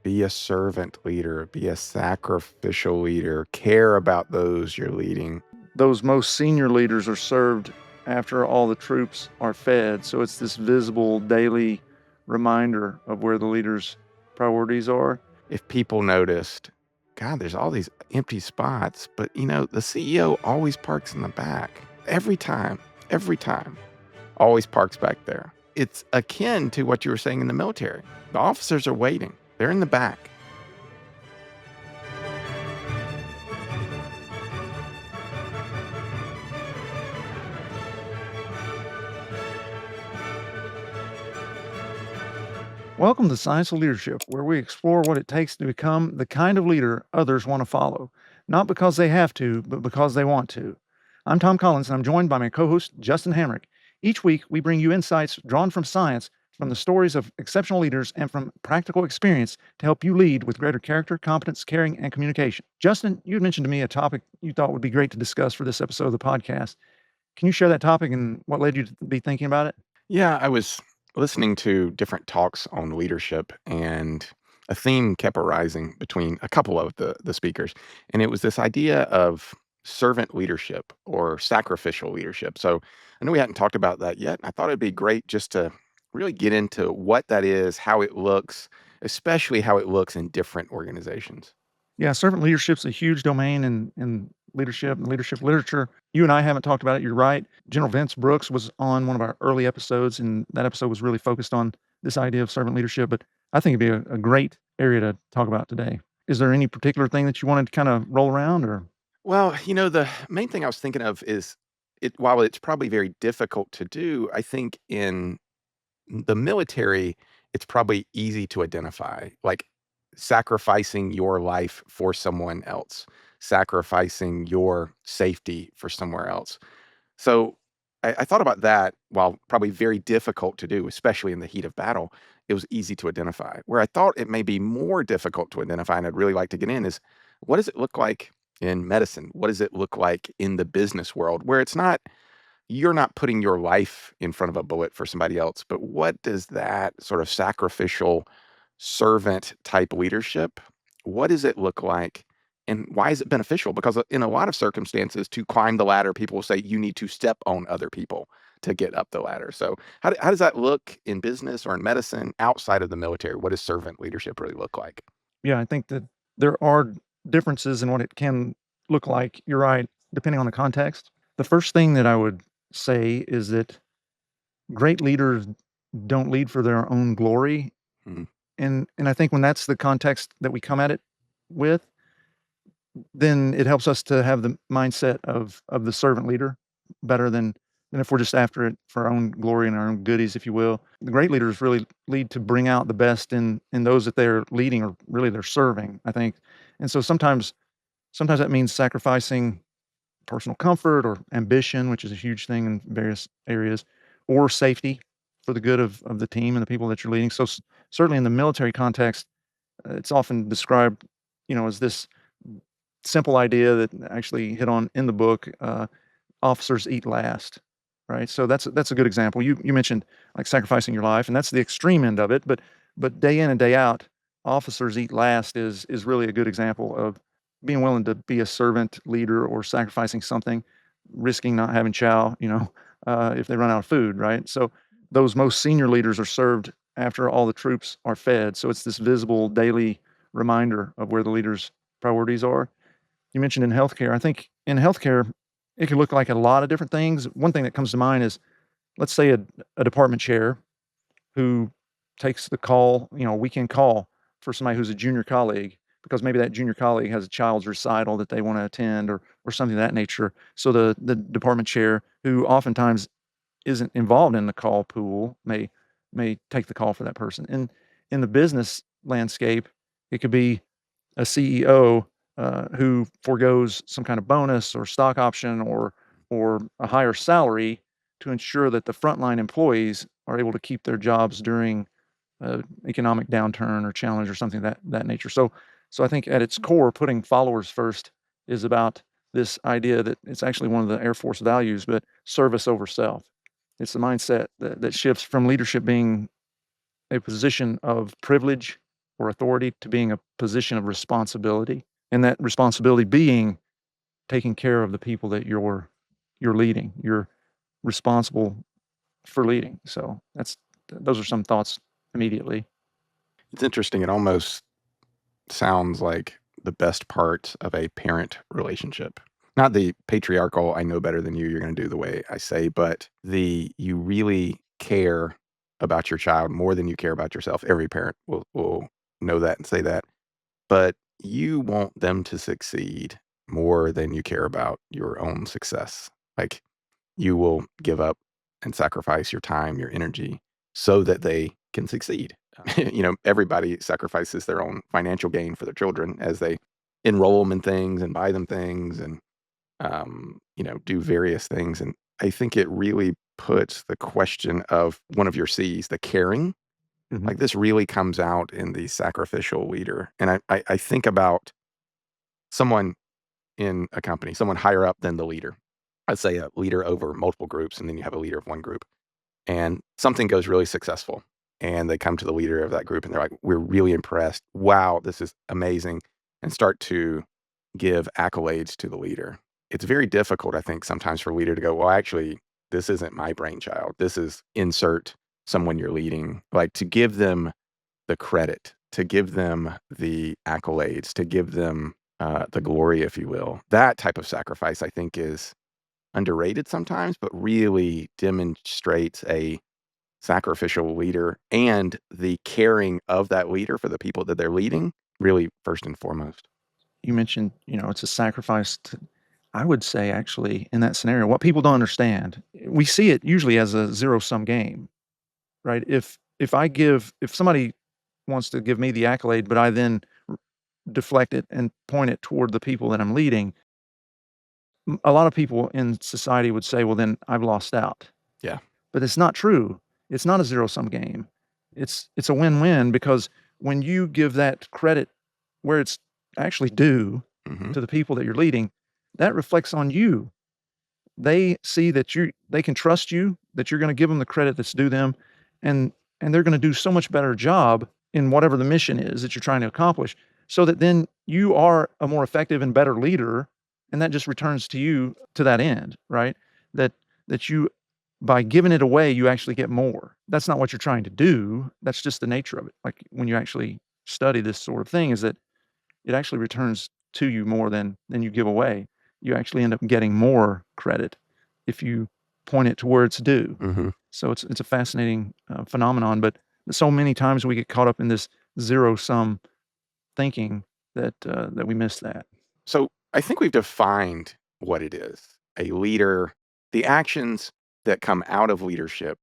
be a servant leader, be a sacrificial leader, care about those you're leading. Those most senior leaders are served after all the troops are fed. So it's this visible daily reminder of where the leader's priorities are. If people noticed, God, there's all these empty spots, but the CEO always parks in the back. Every time, always parks back there. It's akin to what you were saying in the military. The officers are waiting, they're in the back. Welcome to Science of Leadership, where we explore what it takes to become the kind of leader others want to follow, not because they have to, but because they want to. I'm Tom Collins, and I'm joined by my co host, Justin Hamrick. Each week, we bring you insights drawn from science, from the stories of exceptional leaders, and from practical experience to help you lead with greater character, competence, caring, and communication. Justin, you had mentioned to me a topic you thought would be great to discuss for this episode of the podcast. Can you share that topic and what led you to be thinking about it? Yeah, I was listening to different talks on leadership, and a theme kept arising between a couple of the speakers. And it was this idea of servant leadership or sacrificial leadership. So I know we hadn't talked about that yet. I thought it'd be great just to really get into what that is, how it looks, especially how it looks in different organizations. Yeah, servant leadership's a huge domain in leadership and leadership literature. You and I haven't talked about it. You're right. General Vince Brooks was on one of our early episodes, and that episode was really focused on this idea of servant leadership. But I think it'd be a great area to talk about today. Is there any particular thing that you wanted to kind of roll around, or? Well, the main thing I was thinking of is while it's probably very difficult to do, I think in the military, it's probably easy to identify, like sacrificing your life for someone else, sacrificing your safety for somewhere else. So I thought about that while probably very difficult to do, especially in the heat of battle, it was easy to identify. Where I thought it may be more difficult to identify, and I'd really like to get in, is what does it look like in medicine? What does it look like in the business world where it's not you're not putting your life in front of a bullet for somebody else, but what does that sort of sacrificial servant type leadership, what does it look like? And why is it beneficial? Because in a lot of circumstances, to climb the ladder, people will say you need to step on other people to get up the ladder. So, how does that look in business or in medicine outside of the military? What does servant leadership really look like? Yeah, I think that there are differences in what it can look like. You're right, depending on the context. The first thing that I would say is that great leaders don't lead for their own glory. Mm, And I think when that's the context that we come at it with, then it helps us to have the mindset of the servant leader better than if we're just after it for our own glory and our own goodies, if you will. The great leaders really lead to bring out the best in those that they're leading or really they're serving, I think. And so sometimes that means sacrificing personal comfort or ambition, which is a huge thing in various areas, or safety for the good of the team and the people that you're leading. So certainly in the military context, it's often described, as this simple idea that actually hit on in the book. Officers eat last, right? So that's a good example. You mentioned like sacrificing your life, and that's the extreme end of it. But day in and day out, officers eat last is really a good example of being willing to be a servant leader or sacrificing something, risking not having chow, if they run out of food, right? So those most senior leaders are served after all the troops are fed. So it's this visible daily reminder of where the leader's priorities are. You mentioned in healthcare. I think in healthcare, it could look like a lot of different things. One thing that comes to mind is, let's say a department chair who takes the call, a weekend call for somebody who's a junior colleague, because maybe that junior colleague has a child's recital that they want to attend or something of that nature. So the department chair, who oftentimes isn't involved in the call pool, may take the call for that person. And in the business landscape, it could be a CEO who forgoes some kind of bonus or stock option or a higher salary to ensure that the frontline employees are able to keep their jobs during economic downturn or challenge or something of that nature. So I think at its core, putting followers first is about this idea that it's actually one of the Air Force values, but service over self. It's the mindset that shifts from leadership being a position of privilege or authority to being a position of responsibility, and that responsibility being taking care of the people that you're leading. You're responsible for leading. So those are some thoughts immediately. It's interesting. It almost sounds like the best part of a parent relationship. Not the patriarchal, I know better than you, you're going to do the way I say, but the you really care about your child more than you care about yourself. Every parent will know that and say that. But you want them to succeed more than you care about your own success. Like you will give up and sacrifice your time, your energy so that they can succeed. Everybody sacrifices their own financial gain for their children as they enroll them in things and buy them things and, do various things. And I think it really puts the question of one of your C's, the caring, Mhm. like this really comes out in the sacrificial leader. And I think about someone in a company, someone higher up than the leader. I'd say a leader over multiple groups, and then you have a leader of one group. And something goes really successful. And they come to the leader of that group and they're like, we're really impressed. Wow, this is amazing. And start to give accolades to the leader. It's very difficult, I think, sometimes for a leader to go, well, actually, this isn't my brainchild. This is insert someone you're leading. Like to give them the credit, to give them the accolades, to give them the glory, if you will. That type of sacrifice, I think, is underrated sometimes, but really demonstrates a sacrificial leader and the caring of that leader for the people that they're leading, really first and foremost. You mentioned, it's a sacrifice to I would say actually in that scenario, what people don't understand, we see it usually as a zero-sum game, right? If somebody wants to give me the accolade, but I then deflect it and point it toward the people that I'm leading, a lot of people in society would say, "Well, then I've lost out." Yeah. But it's not true. It's not a zero-sum game. It's a win-win because when you give that credit where it's actually due Hmm. to the people that you're leading, that reflects on you. They see that they can trust you, that you're gonna give them the credit that's due them, and they're gonna do so much better job in whatever the mission is that you're trying to accomplish, so that then you are a more effective and better leader, and that just returns to you to that end, right? That you by giving it away, you actually get more. That's not what you're trying to do, that's just the nature of it. Like, when you actually study this sort of thing is that it actually returns to you more than you give away. You actually end up getting more credit if you point it to where it's due. Hmm. So it's a fascinating, phenomenon, but so many times we get caught up in this zero-sum thinking that we miss that. So I think we've defined what it is a leader, the actions that come out of leadership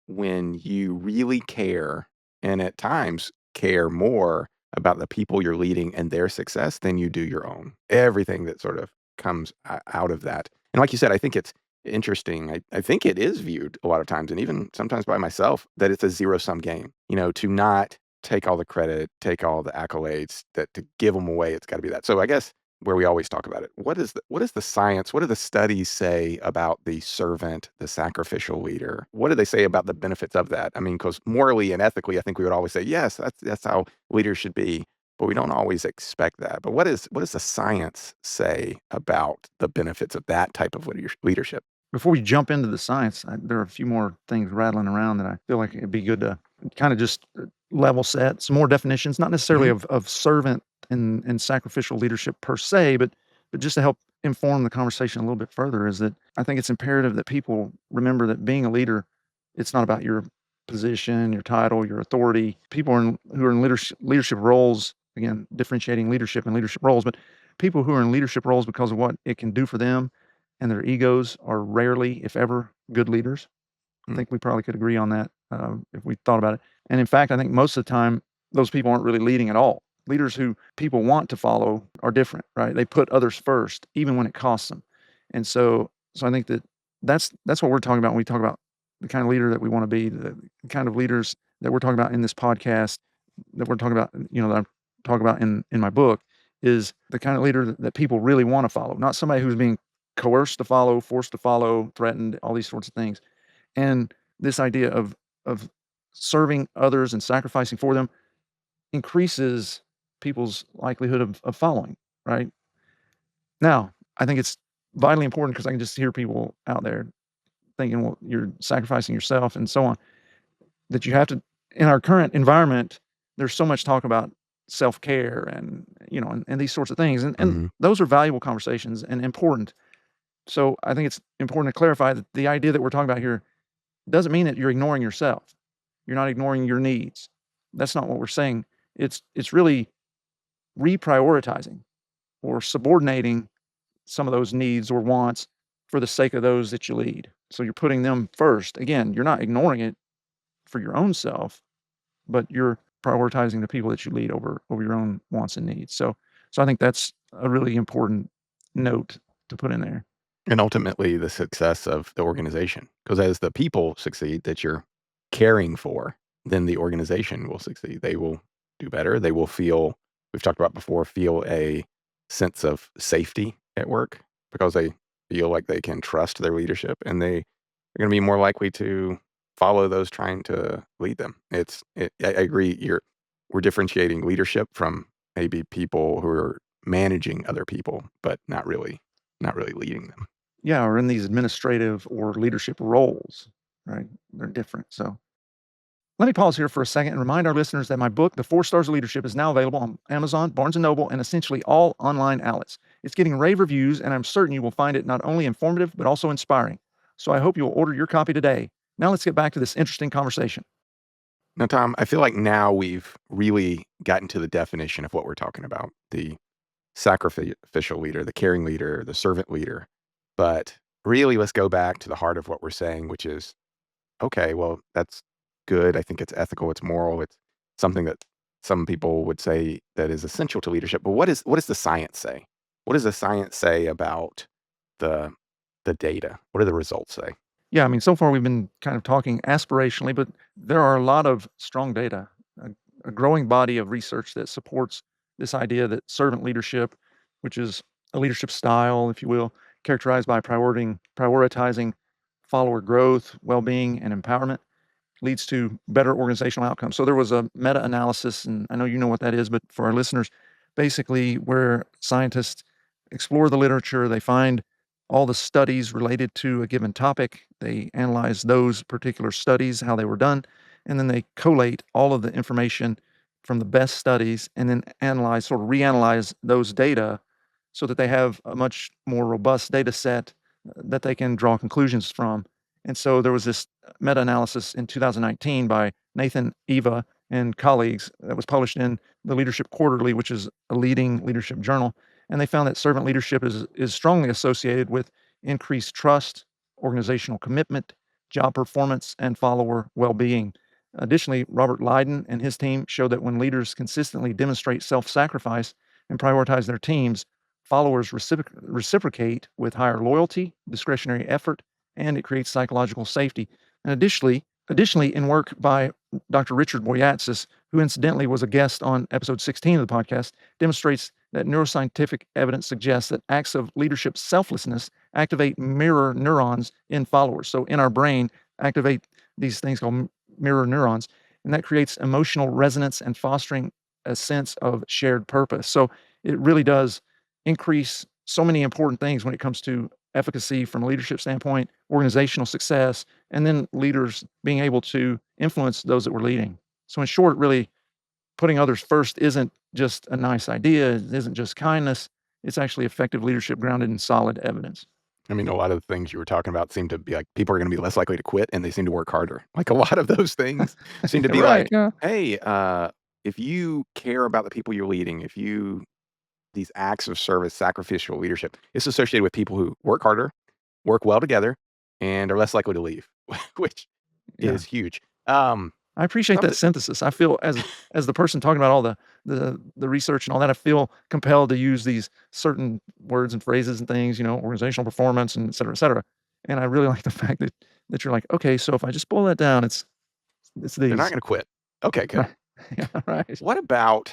when you really care and at times care more about the people you're leading and their success than you do your own. Everything that sort of comes out of that. And like you said, I think it's interesting. I think it is viewed a lot of times, and even sometimes by myself, that it's a zero sum game, to not take all the credit, take all the accolades, that to give them away, it's got to be that. So I guess where we always talk about it. What is the science? What do the studies say about the servant, the sacrificial leader? What do they say about the benefits of that? I mean, because morally and ethically, I think we would always say, yes, that's how leaders should be, but we don't always expect that. But what does the science say about the benefits of that type of leadership? Before we jump into the science, there are a few more things rattling around that I feel like it'd be good to kinda just, level set, some more definitions, not necessarily Hmm. of servant and sacrificial leadership per se, but just to help inform the conversation a little bit further is that I think it's imperative that people remember that being a leader, it's not about your position, your title, your authority. People who are in leadership roles, again, differentiating leadership and leadership roles, but people who are in leadership roles because of what it can do for them and their egos are rarely, if ever, good leaders. I think we probably could agree on that, if we thought about it. And in fact, I think most of the time, those people aren't really leading at all. Leaders who people want to follow are different, right? They put others first, even when it costs them. And so I think that's what we're talking about when we talk about the kind of leader that we want to be, the kind of leaders that we're talking about in this podcast, that we're talking about, that I'm talking about in my book, is the kind of leader that people really want to follow, not somebody who's being coerced to follow, forced to follow, threatened, all these sorts of things. And this idea of serving others and sacrificing for them, increases people's likelihood of following, right? Now, I think it's vitally important because I can just hear people out there thinking, well, you're sacrificing yourself and so on, that you have to, in our current environment, there's so much talk about self-care and, and these sorts of things. And Mhm. those are valuable conversations and important. So I think it's important to clarify that the idea that we're talking about here doesn't mean that you're ignoring yourself. You're not ignoring your needs. That's not what we're saying. It's really reprioritizing or subordinating some of those needs or wants for the sake of those that you lead. So you're putting them first. Again, you're not ignoring it for your own self, but you're prioritizing the people that you lead over your own wants and needs. So I think that's a really important note to put in there. And ultimately, the success of the organization, because as the people succeed that you're caring for, then the organization will succeed. They will do better. They will feel, we've talked about before, feel a sense of safety at work because they feel like they can trust their leadership, and they are gonna be more likely to follow those trying to lead them. I agree, we're differentiating leadership from maybe people who are managing other people, but not really leading them. Yeah, or in these administrative or leadership roles, right? They're different. So let me pause here for a second and remind our listeners that my book, The Four Stars of Leadership, is now available on Amazon, Barnes& and Noble, and essentially all online outlets. It's getting rave reviews, and I'm certain you will find it not only informative, but also inspiring. So I hope you'll order your copy today. Now let's get back to this interesting conversation. Now, Tom, I feel like now we've really gotten to the definition of what we're talking about, the sacrificial leader, the caring leader, the servant leader. But really, let's go back to the heart of what we're saying, which is okay, well, that's good. I think it's ethical, it's moral, it's something that some people would say that is essential to leadership. But what does the science say? What does the science say about the the data? What do the results say? Yeah, I mean, so far we've been kind of talking aspirationally, but there are a lot of strong data, a, a growing body of research that supports this idea that servant leadership, which is a leadership style, if you will, characterized by prioritizing follower growth, well-being, and empowerment, leads to better organizational outcomes. So there was a meta-analysis, and I know you know what that is, but for our listeners, basically where scientists explore the literature, they find all the studies related to a given topic, they analyze those particular studies, how they were done, and then they collate all of the information from the best studies and then analyze, sort of reanalyze those data so that they have a much more robust data set that they can draw conclusions from. And so there was this meta-analysis in 2019 by Nathan Eva and colleagues that was published in the Leadership Quarterly, which is a leading leadership journal. And they found that servant leadership is strongly associated with increased trust, organizational commitment, job performance, and follower well-being. Additionally, Robert Lydon and his team showed that when leaders consistently demonstrate self-sacrifice and prioritize their teams, followers reciprocate with higher loyalty, discretionary effort, and it creates psychological safety. And additionally, in work by Dr. Richard Boyatzis, who incidentally was a guest on episode 16 of the podcast, demonstrates that neuroscientific evidence suggests that acts of leadership selflessness activate mirror neurons in followers. So in our brain, activate these things called mirror neurons, and that creates emotional resonance and fostering a sense of shared purpose. So it really does increase so many important things when it comes to efficacy from a leadership standpoint, organizational success, and then leaders being able to influence those that we're leading. So, in short, really putting others first isn't just a nice idea, it isn't just kindness, it's actually effective leadership grounded in solid evidence. I mean, a lot of the things you were talking about seem to be like people are gonna be less likely to quit, and they seem to work harder. Like, a lot of those things seem to be Right. like, Yeah. "Hey, if you care about the people you're leading, if you these acts of service, sacrificial leadership, it's associated with people who work harder, work well together, and are less likely to leave," which Yeah. is huge. I appreciate that Something synthesis. I feel as the person talking about all the research and all that, I feel compelled to use these certain words and phrases and things, organizational performance and et cetera, et cetera. And I really like the fact that you're like, okay, so if I just boil that down, it's they're not these. gonna quit. Okay, good. Right. Yeah, right. What about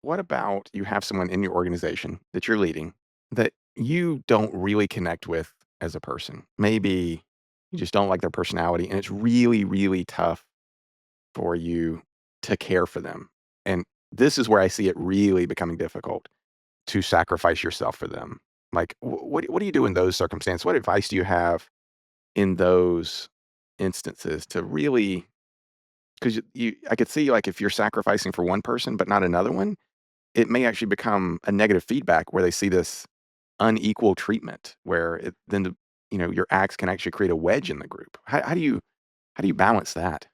what about you have someone in your organization that you're leading that you don't really connect with as a person? Maybe you just don't like their personality and it's really, really tough for you to care for them. And this is where I see it really becoming difficult to sacrifice yourself for them. Like, what do you do in those circumstances? What advice do you have in those instances to really, 'cause I could see, like, if you're sacrificing for one person but not another one, it may actually become a negative feedback where they see this unequal treatment where your acts can actually create a wedge in the group. How do you balance that?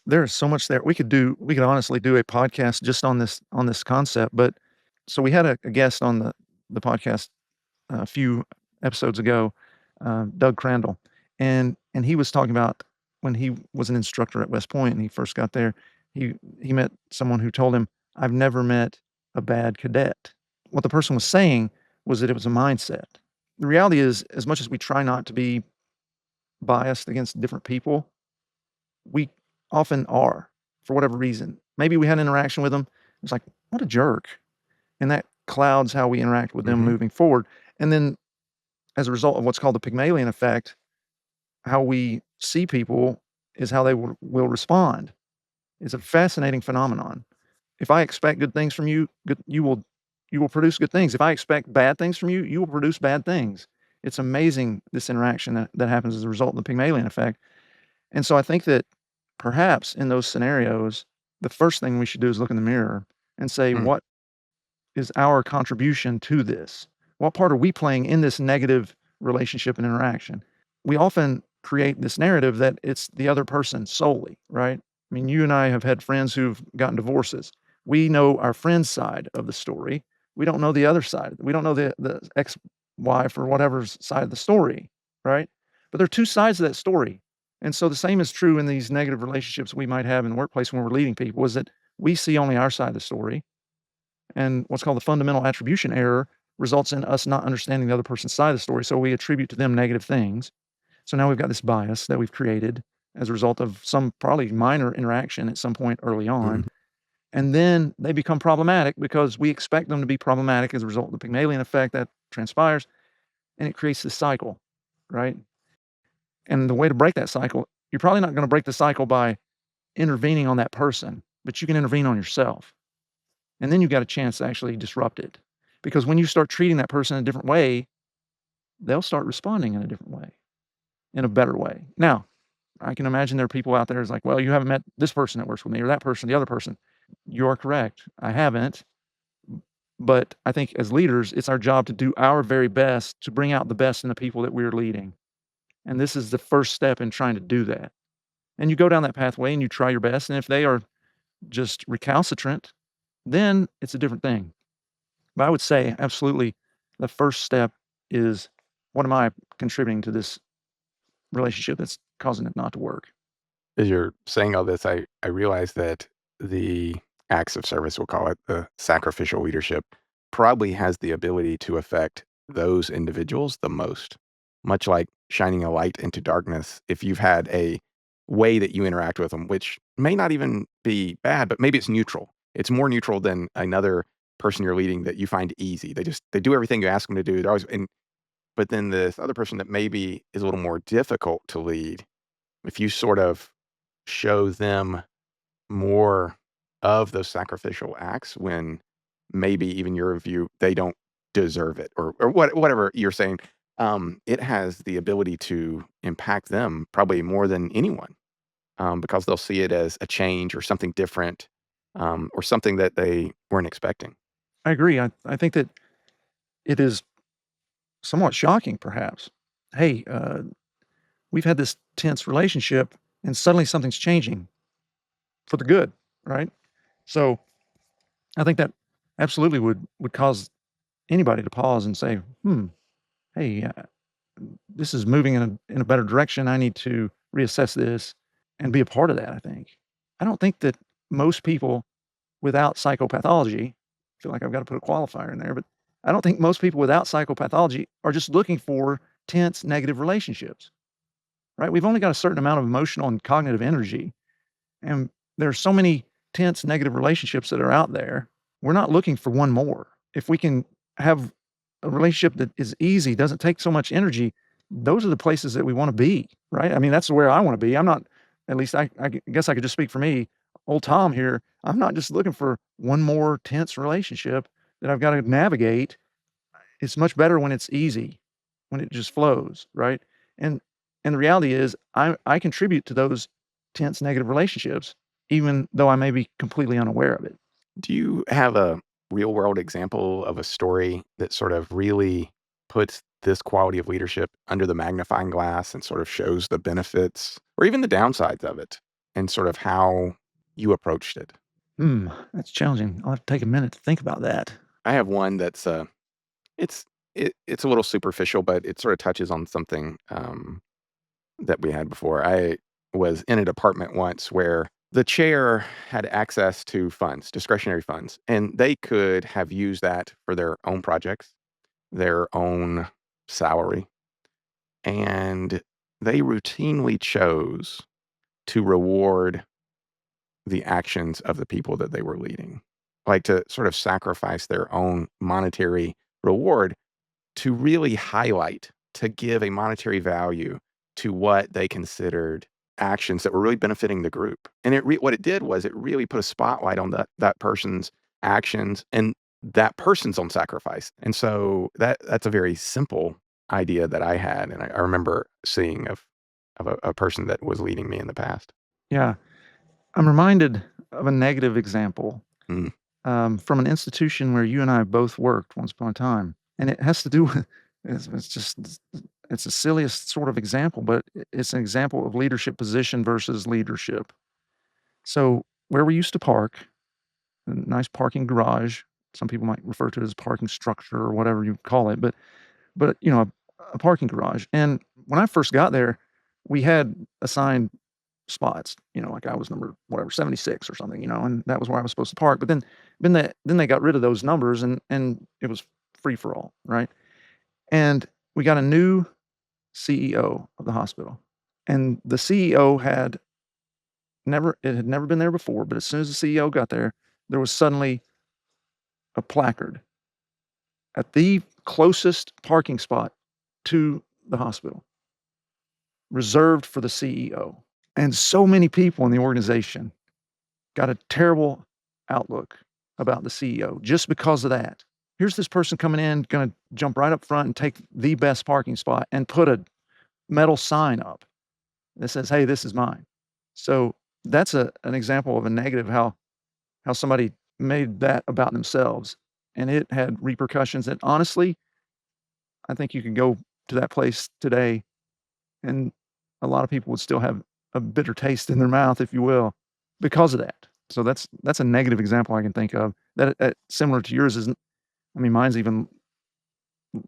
There's so much there. We could honestly do a podcast just on this concept, but so we had a guest on the podcast a few episodes ago, Doug Crandall, and he was talking about when he was an instructor at West Point and he first got there, he met someone who told him, "I've never met a bad cadet." What the person was saying was that it was a mindset. The reality is, as much as we try not to be biased against different people, we often are for whatever reason. Maybe we had an interaction with them. It's like, what a jerk. And that clouds how we interact with them Mhm. moving forward. And then as a result of what's called the Pygmalion effect, how we see people is how they will respond. It's a fascinating phenomenon. If I expect good things from you, you will produce good things. If I expect bad things from you, you will produce bad things. It's amazing this interaction that happens as a result of the Pygmalion effect. And so I think that perhaps in those scenarios, the first thing we should do is look in the mirror and say, Mm, what is our contribution to this? What part are we playing in this negative relationship and interaction? We often create this narrative that it's the other person solely, right? I mean, you and I have had friends who've gotten divorces. We know our friend's side of the story. We don't know the other side. We don't know the ex-wife or whatever's side of the story, right? But there are two sides of that story. And so the same is true in these negative relationships we might have in the workplace when we're leading people is that we see only our side of the story. And what's called the fundamental attribution error results in us not understanding the other person's side of the story. So we attribute to them negative things. So now we've got this bias that we've created as a result of some probably minor interaction at some point early on. mhm. And then they become problematic because we expect them to be problematic as a result of the Pygmalion effect that transpires. And it creates this cycle, right? And the way to break that cycle, you're probably not going to break the cycle by intervening on that person, but you can intervene on yourself. And then you've got a chance to actually disrupt it. Because when you start treating that person in a different way, they'll start responding in a different way, in a better way. Now, I can imagine there are people out there who's like, well, you haven't met this person that works with me or that person, the other person. You're correct. I haven't. But I think as leaders, it's our job to do our very best to bring out the best in the people that we're leading. And this is the first step in trying to do that. And you go down that pathway and you try your best. And if they are just recalcitrant, then it's a different thing. But I would say absolutely the first step is what am I contributing to this relationship that's causing it not to work? As you're saying all this, I realize that the acts of service, we'll call it, the sacrificial leadership, probably has the ability to affect those individuals the most. Much like shining a light into darkness, if you've had a way that you interact with them, which may not even be bad, but maybe it's neutral. It's more neutral than another person you're leading that you find easy. They do everything you ask them to do. They're always but then this other person that maybe is a little more difficult to lead, if you sort of show them more of those sacrificial acts when maybe even your view, they don't deserve it or whatever you're saying, it has the ability to impact them probably more than anyone, because they'll see it as a change or something different, or something that they weren't expecting. I agree. I think that it is somewhat shocking, perhaps. Hey, we've had this tense relationship and suddenly something's changing for the good, right? So I think that absolutely would cause anybody to pause and say, hey, this is moving in a better direction. I need to reassess this and be a part of that, I think. I don't think that most people without psychopathology, I feel like I've got to put a qualifier in there, but I don't think most people without psychopathology are just looking for tense negative relationships, right? We've only got a certain amount of emotional and cognitive energy, and there are so many tense negative relationships that are out there. We're not looking for one more. If we can have a relationship that is easy, doesn't take so much energy, those are the places that we want to be, right? I mean, that's where I want to be. I'm not, at least I guess I could just speak for me. old Tom here, I'm not just looking for one more tense relationship that I've got to navigate. It's much better when it's easy, when it just flows, right? And and the reality is I contribute to those tense negative relationships, even though I may be completely unaware of it. Do you have a real world example of a story that sort of really puts this quality of leadership under the magnifying glass and sort of shows the benefits or even the downsides of it and sort of how you approached it? That's challenging. I'll have to take a minute to think about that. I have one that's it's it's a little superficial, but it sort of touches on something that we had before. I was in a department once where the chair had access to funds, discretionary funds, and they could have used that for their own projects, their own salary, and they routinely chose to reward the actions of the people that they were leading, like to sort of sacrifice their own monetary reward to really highlight, to give a monetary value to what they considered actions that were really benefiting the group. And what it did was it really put a spotlight on that person's actions and that person's own sacrifice. And so that's a very simple idea that I had, and I remember seeing of a person that was leading me in the past. Yeah. I'm reminded of a negative example Mm, from an institution where you and I both worked once upon a time, and it has to do with it's just it's the silliest sort of example, but it's an example of leadership position versus leadership. So where we used to park, a nice parking garage, some people might refer to it as parking structure or whatever you call it, but a parking garage. And when I first got there, we had assigned spots, like I was number whatever, 76 or something, and that was where I was supposed to park. But then they got rid of those numbers and it was free for all, right? And we got a new CEO of the hospital. And the CEO had never been there before, but as soon as the CEO got there was suddenly a placard at the closest parking spot to the hospital, reserved for the CEO. And so many people in the organization got a terrible outlook about the CEO just because of that. Here's this person coming in, gonna jump right up front and take the best parking spot and put a metal sign up that says, "Hey, this is mine." So that's an example of a negative how somebody made that about themselves, and it had repercussions that honestly, I think you could go to that place today and a lot of people would still have a bitter taste in their mouth, if you will, because of that. So that's a negative example I can think of that similar to yours isn't. I mean, mine's even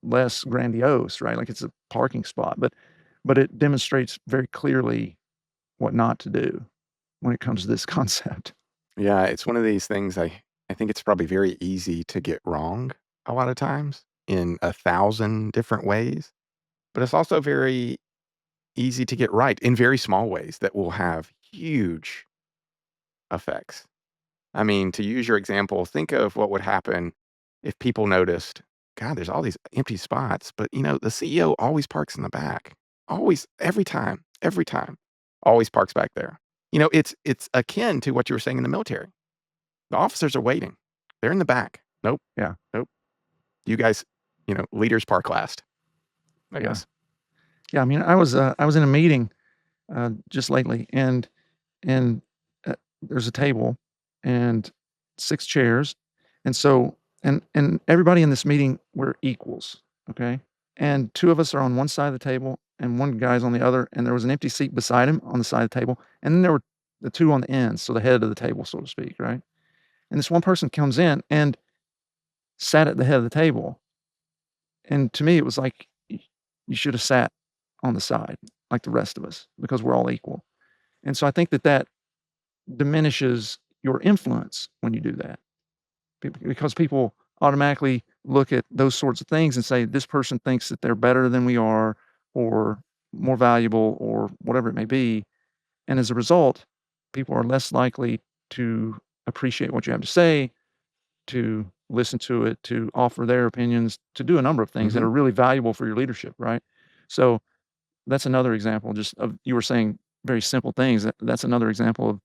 less grandiose, right? Like it's a parking spot, but it demonstrates very clearly what not to do when it comes to this concept. yeah, it's one of these things I think it's probably very easy to get wrong a lot of times in 1,000 different ways, but it's also very easy to get right in very small ways that will have huge effects. I mean, to use your example, think of what would happen if people noticed, God, there's all these empty spots, but the CEO always parks in the back. Always, every time, always parks back there. It's akin to what you were saying in the military. The officers are waiting. They're in the back. Nope, Yeah, nope. You guys, leaders park last, I yeah, guess. yeah. I mean, I was in a meeting just lately, and there's a table and 6 chairs, and so and everybody in this meeting were equals, okay? And 2 of us are on one side of the table, and one guy's on the other, and there was an empty seat beside him on the side of the table, and then there were the 2 on the ends, so the head of the table, so to speak, right? And this one person comes in and sat at the head of the table, and to me, it was like, you should have sat on the side like the rest of us because we're all equal. And so I think that diminishes your influence when you do that. Because people automatically look at those sorts of things and say, "This person thinks that they're better than we are or more valuable," or whatever it may be, and as a result, people are less likely to appreciate what you have to say, to listen to it, to offer their opinions, to do a number of things that Mhm. are really valuable for your leadership, right? So, that's another example just of you were saying very simple things, that's another example of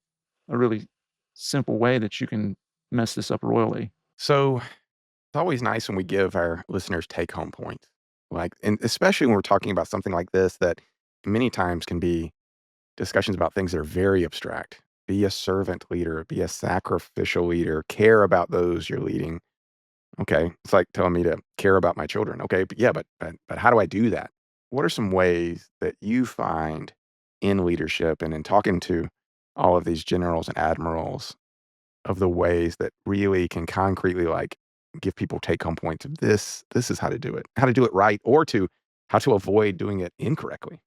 a really simple way that you can mess this up royally. So it's always nice when we give our listeners take home points. Like, and especially when we're talking about something like this that many times can be discussions about things that are very abstract. Be a servant leader, be a sacrificial leader, care about those you're leading. Okay. It's like telling me to care about my children. Okay. But yeah, but how do I do that? What are some ways that you find in leadership and in talking to all of these generals and admirals of the ways that really can concretely like give people take home points of this is how to do it right, or to how to avoid doing it incorrectly.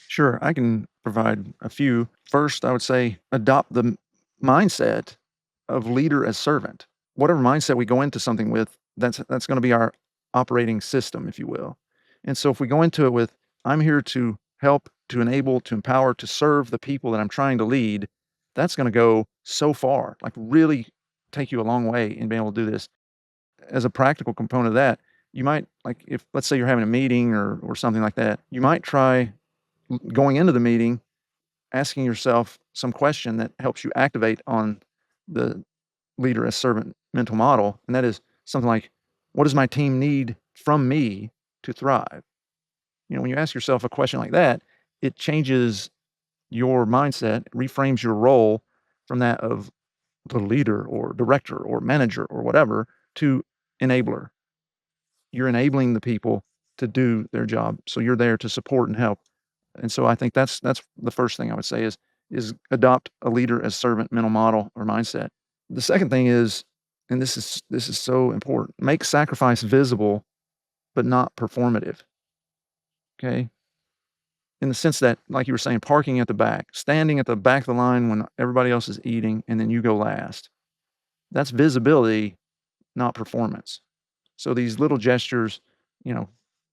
Sure, I can provide a few. First, I would say adopt the mindset of leader as servant. Whatever mindset we go into something with, that's going to be our operating system, if you will. And so if we go into it with, I'm here to help, to enable, to empower, to serve the people that I'm trying to lead, that's going to go so far, like really take you a long way in being able to do this. As a practical component of that, you might like if let's say you're having a meeting or something like that, you might try going into the meeting asking yourself some question that helps you activate on the leader as servant mental model. And that is something like, what does my team need from me to thrive? When you ask yourself a question like that, it changes your mindset, reframes your role from that of the leader or director or manager or whatever to enabler. You're enabling the people to do their job. So you're there to support and help. And so I think that's the first thing I would say is adopt a leader as servant mental model or mindset. The second thing is, and this is so important, make sacrifice visible but not performative. Okay. In the sense that, like you were saying, parking at the back, standing at the back of the line when everybody else is eating, and then you go last. That's visibility, not performance. So these little gestures, you know,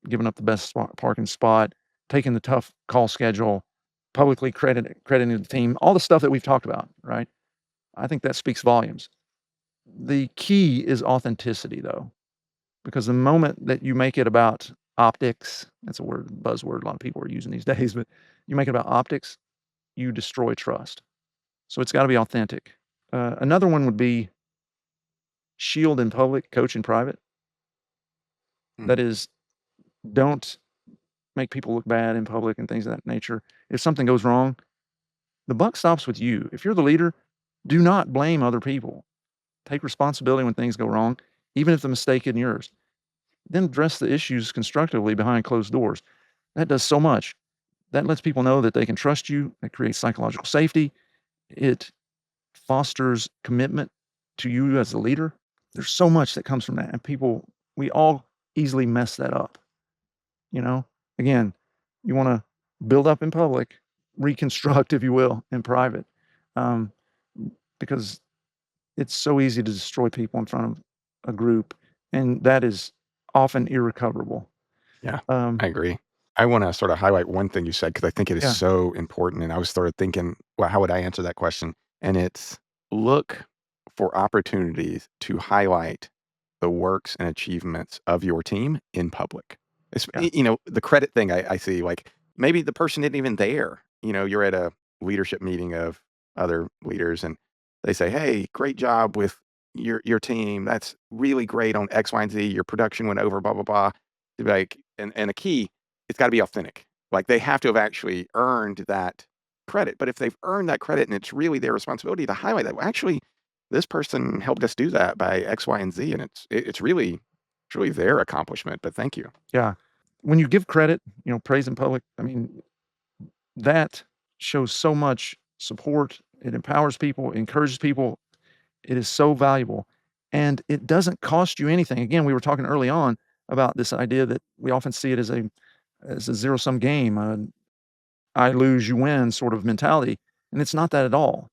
giving up the best parking spot, taking the tough call schedule, publicly crediting the team, all the stuff that we've talked about, right? I think that speaks volumes. The key is authenticity, though, because the moment that you make it about optics, that's a word, buzzword a lot of people are using these days, but you make it about optics, you destroy trust. So it's got to be authentic. Another one would be shield in public, coach in private. Mm, That is, don't make people look bad in public and things of that nature. If something goes wrong, the buck stops with you. If you're the leader, do not blame other people. Take responsibility when things go wrong, even if the mistake isn't yours. Then address the issues constructively behind closed doors. That does so much. That lets people know that they can trust you. It creates psychological safety. It fosters commitment to you as a leader. There's so much that comes from that. And people, we all easily mess that up. You know, again, you want to build up in public, reconstruct, if you will, in private, um, because it's so easy to destroy people in front of a group, and that is often irrecoverable. yeah, Um, I agree. I want to sort of highlight one thing you said because I think it is yeah, so important. And I was sort of thinking, well, how would I answer that question? And it's look for opportunities to highlight the works and achievements of your team in public. yeah, The credit thing I see, like maybe the person isn't even there. You're at a leadership meeting of other leaders and they say, hey, great job with your team. That's really great on X, Y, and Z. Your production went over, blah, blah, blah. To be like, and a key, it's got to be authentic. Like they have to have actually earned that credit. But if they've earned that credit and it's really their responsibility to highlight that, well, actually, this person helped us do that by X, Y, and Z, and it's really their accomplishment. But thank you. yeah. When you give credit, praise in public, I mean, that shows so much support. It empowers people, encourages people. It is so valuable, and it doesn't cost you anything. Again, we were talking early on about this idea that we often see it as a zero-sum game, I lose, you win sort of mentality, and it's not that at all.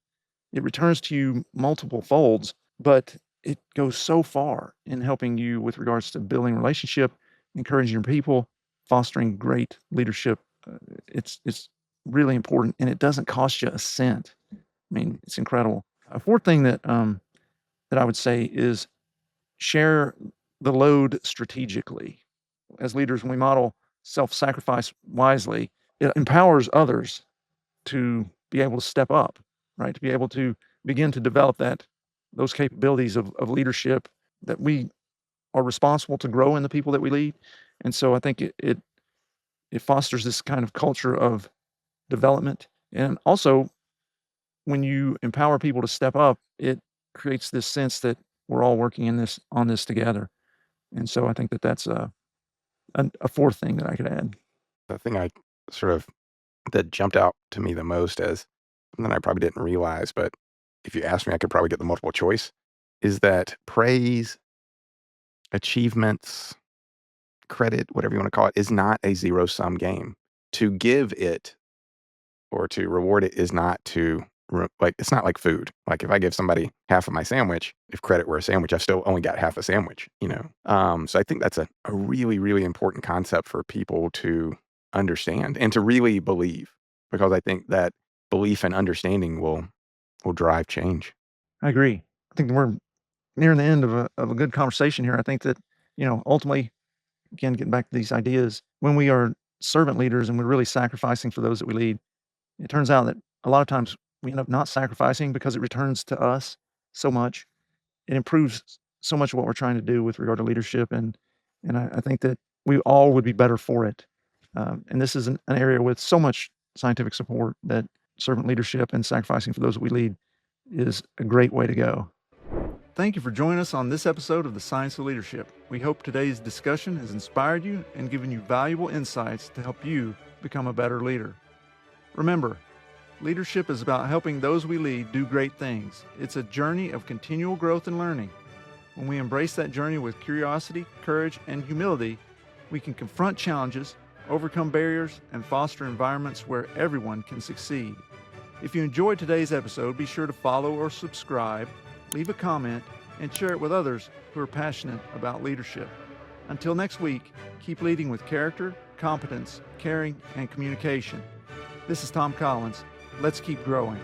It returns to you multiple folds, but it goes so far in helping you with regards to building relationship, encouraging your people, fostering great leadership. It's really important, and it doesn't cost you a cent. I mean, it's incredible. A fourth thing that I would say is share the load strategically. As leaders, when we model self-sacrifice wisely, it empowers others to be able to step up, right? To be able to begin to develop those capabilities of leadership that we are responsible to grow in the people that we lead. And so I think it fosters this kind of culture of development. And also, when you empower people to step up, it creates this sense that we're all working in this on this together. And so I think that that's a fourth thing that I could add. The thing I sort of that jumped out to me the most as something I probably didn't realize, but if you asked me, I could probably get the multiple choice, is that praise, achievements, credit, whatever you wanna call it, is not a zero-sum game. To give it or to reward it is not to like, it's not like food. Like, if I give somebody half of my sandwich, if credit were a sandwich, I still only got half a sandwich, you know? So I think that's a really, really important concept for people to understand and to really believe, because I think that belief and understanding will drive change. I agree. I think we're nearing the end of a good conversation here. I think that, ultimately, again, getting back to these ideas, when we are servant leaders and we're really sacrificing for those that we lead, it turns out that a lot of times we end up not sacrificing because it returns to us so much. It improves so much of what we're trying to do with regard to leadership, and I think that we all would be better for it. And this is an area with so much scientific support that servant leadership and sacrificing for those that we lead is a great way to go. Thank you for joining us on this episode of The Science of Leadership. We hope today's discussion has inspired you and given you valuable insights to help you become a better leader. Remember, leadership is about helping those we lead do great things. It's a journey of continual growth and learning. When we embrace that journey with curiosity, courage, and humility, we can confront challenges, overcome barriers, and foster environments where everyone can succeed. If you enjoyed today's episode, be sure to follow or subscribe, leave a comment, and share it with others who are passionate about leadership. Until next week, keep leading with character, competence, caring, and communication. This is Tom Collins. Let's keep growing.